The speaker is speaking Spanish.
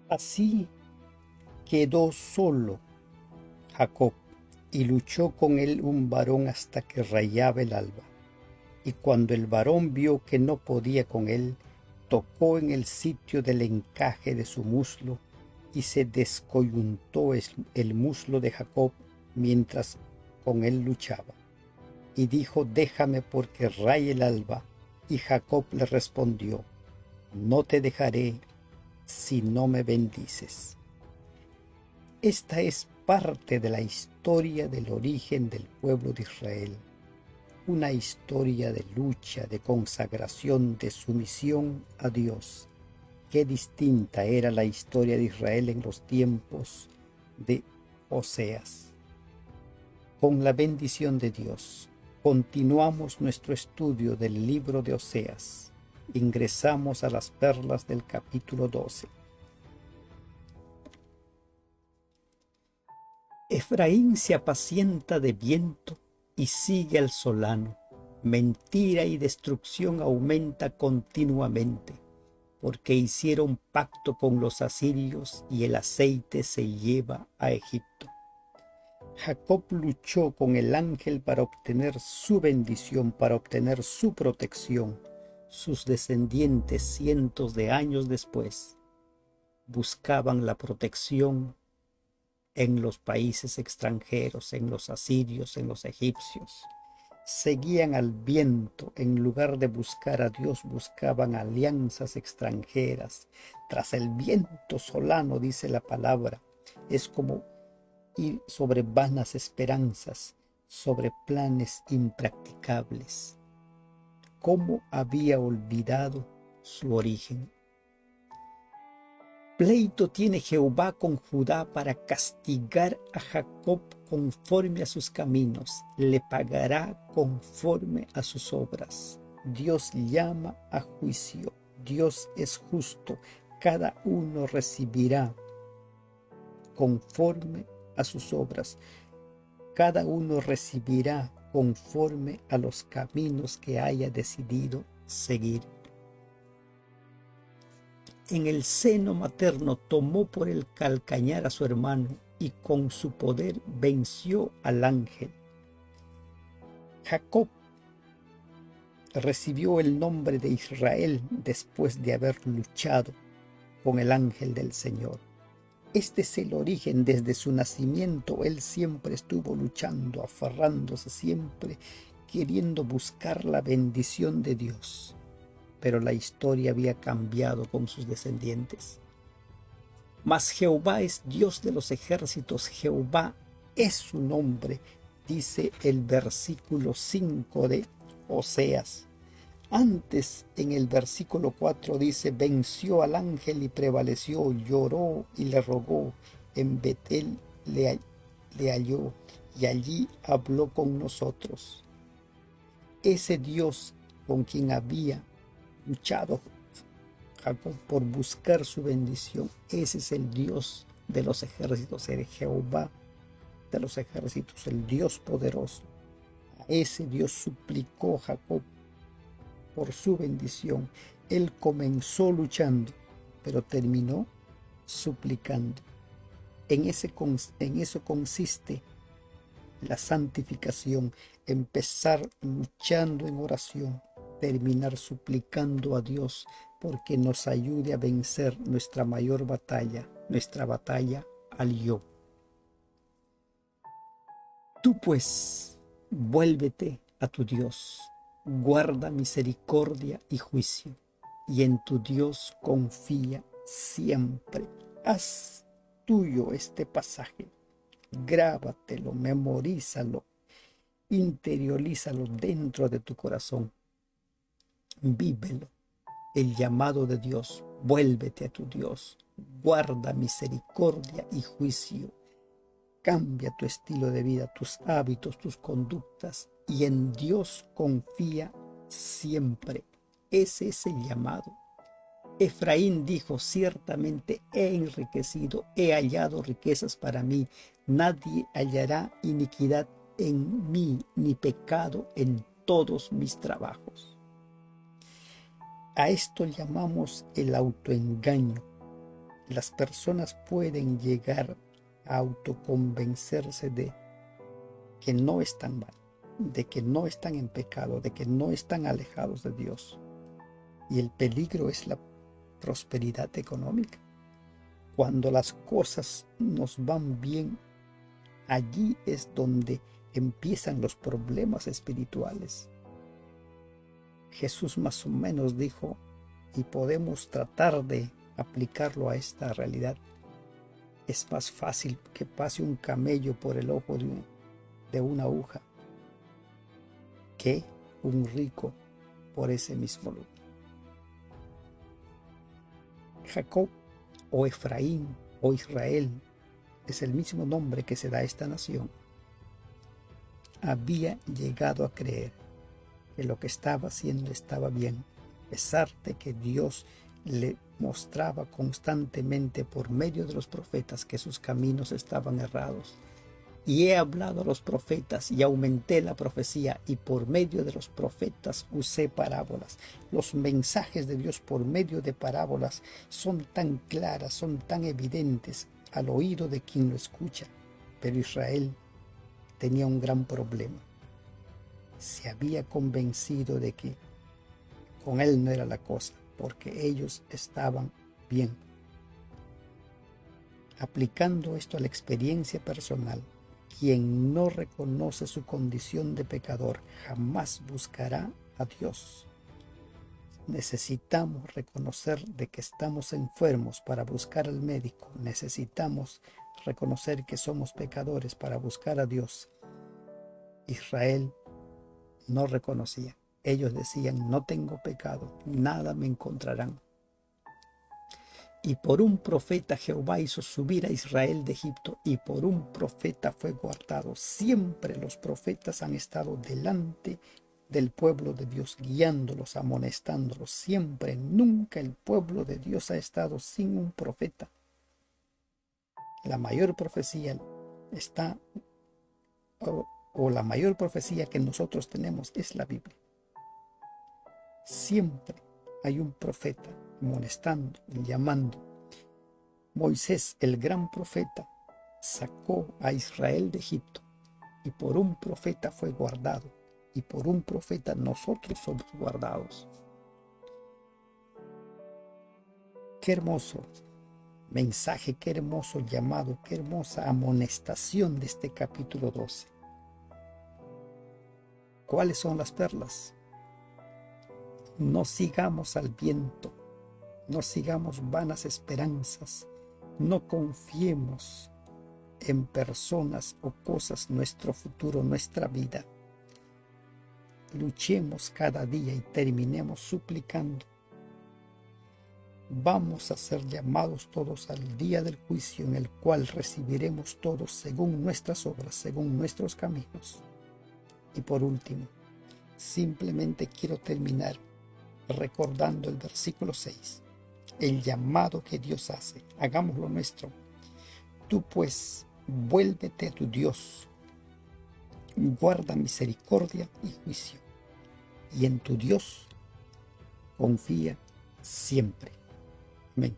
Así quedó solo Jacob, y luchó con él un varón hasta que rayaba el alba. Y cuando el varón vio que no podía con él, tocó en el sitio del encaje de su muslo, y se descoyuntó el muslo de Jacob mientras con él luchaba. Y dijo: déjame, porque raya el alba. Y Jacob le respondió: no te dejaré si no me bendices. Esta es parte de la historia del origen del pueblo de Israel, una historia de lucha, de consagración, de sumisión a Dios. Qué distinta era la historia de Israel en los tiempos de Oseas. Con la bendición de Dios, continuamos nuestro estudio del libro de Oseas. Ingresamos a las perlas del capítulo 12. Efraín se apacienta de viento y sigue al solano. Mentira y destrucción aumenta continuamente, porque hicieron pacto con los asirios y el aceite se lleva a Egipto. Jacob luchó con el ángel para obtener su bendición, para obtener su protección. Sus descendientes, cientos de años después, buscaban la protección en los países extranjeros, en los asirios, en los egipcios. Seguían al viento, en lugar de buscar a Dios, buscaban alianzas extranjeras. Tras el viento solano, dice la palabra, es como ir sobre vanas esperanzas, sobre planes impracticables. ¿Cómo había olvidado su origen? Pleito tiene Jehová con Judá para castigar a Jacob conforme a sus caminos, le pagará conforme a sus obras. Dios llama a juicio, Dios es justo, cada uno recibirá conforme a sus obras, cada uno recibirá conforme a los caminos que haya decidido seguir. En el seno materno tomó por el calcañar a su hermano y con su poder venció al ángel. Jacob recibió el nombre de Israel después de haber luchado con el ángel del Señor. Este es el origen. Desde su nacimiento él siempre estuvo luchando, aferrándose, siempre queriendo buscar la bendición de Dios. Pero la historia había cambiado con sus descendientes. Mas Jehová es Dios de los ejércitos, Jehová es su nombre, dice el versículo 5 de Oseas. Antes, en el versículo 4 dice: venció al ángel y prevaleció, lloró y le rogó, en Betel le halló y allí habló con nosotros. Ese Dios con quien había luchado Jacob por buscar su bendición, ese es el Dios de los ejércitos, el Jehová de los ejércitos, el Dios poderoso. A ese Dios suplicó Jacob por su bendición. Él comenzó luchando, pero terminó suplicando. En eso consiste la santificación: empezar luchando en oración, terminar suplicando a Dios porque nos ayude a vencer nuestra mayor batalla, nuestra batalla al yo. Tú pues, vuélvete a tu Dios, guarda misericordia y juicio, y en tu Dios confía siempre. Haz tuyo este pasaje, grábatelo, memorízalo, interiorízalo dentro de tu corazón. Vívelo, el llamado de Dios: vuélvete a tu Dios, guarda misericordia y juicio. Cambia tu estilo de vida, tus hábitos, tus conductas, y en Dios confía siempre. Ese es el llamado. Efraín dijo: ciertamente he enriquecido, he hallado riquezas para mí. Nadie hallará iniquidad en mí, ni pecado en todos mis trabajos. A esto llamamos el autoengaño. las personas pueden llegar a autoconvencerse de que no están mal, de que no están en pecado, de que no están alejados de Dios. Y el peligro es la prosperidad económica. Cuando las cosas nos van bien, allí es donde empiezan los problemas espirituales. Jesús más o menos dijo, y podemos tratar de aplicarlo a esta realidad: es más fácil que pase un camello por el ojo de una aguja que un rico por ese mismo lugar. Jacob, o Efraín, o Israel, es el mismo nombre que se da a esta nación, había llegado a creer que lo que estaba haciendo estaba bien, a pesar de que Dios le mostraba constantemente por medio de los profetas que sus caminos estaban errados. Y he hablado a los profetas y aumenté la profecía, y por medio de los profetas usé parábolas. Los mensajes de Dios por medio de parábolas son tan claras, son tan evidentes al oído de quien lo escucha. Pero Israel tenía un gran problema. Se había convencido de que con él no era la cosa, porque ellos estaban bien. Aplicando esto a la experiencia personal, quien no reconoce su condición de pecador jamás buscará a Dios. Necesitamos reconocer de que estamos enfermos para buscar al médico. Necesitamos reconocer que somos pecadores para buscar a Dios. Israel no reconocía. Ellos decían, no tengo pecado, nada me encontrarán. Y por un profeta Jehová hizo subir a Israel de Egipto, y por un profeta fue guardado. Siempre los profetas han estado delante del pueblo de Dios, guiándolos, amonestándolos. Siempre, nunca el pueblo de Dios ha estado sin un profeta. La mayor profecía está, o la mayor profecía que nosotros tenemos es la Biblia. Siempre hay un profeta amonestando, llamando. Moisés, el gran profeta, sacó a Israel de Egipto, y por un profeta fue guardado, y por un profeta nosotros somos guardados. Qué hermoso mensaje, qué hermoso llamado, qué hermosa amonestación de este capítulo 12. ¿Cuáles son las perlas? No sigamos al viento, no sigamos vanas esperanzas, no confiemos en personas o cosas, nuestro futuro, nuestra vida. Luchemos cada día y terminemos suplicando. Vamos a ser llamados todos al día del juicio, en el cual recibiremos todos según nuestras obras, según nuestros caminos. Y por último, simplemente quiero terminar recordando el versículo 6, el llamado que Dios hace. Hagámoslo nuestro. Tú pues, vuélvete a tu Dios, guarda misericordia y juicio, y en tu Dios confía siempre. Amén.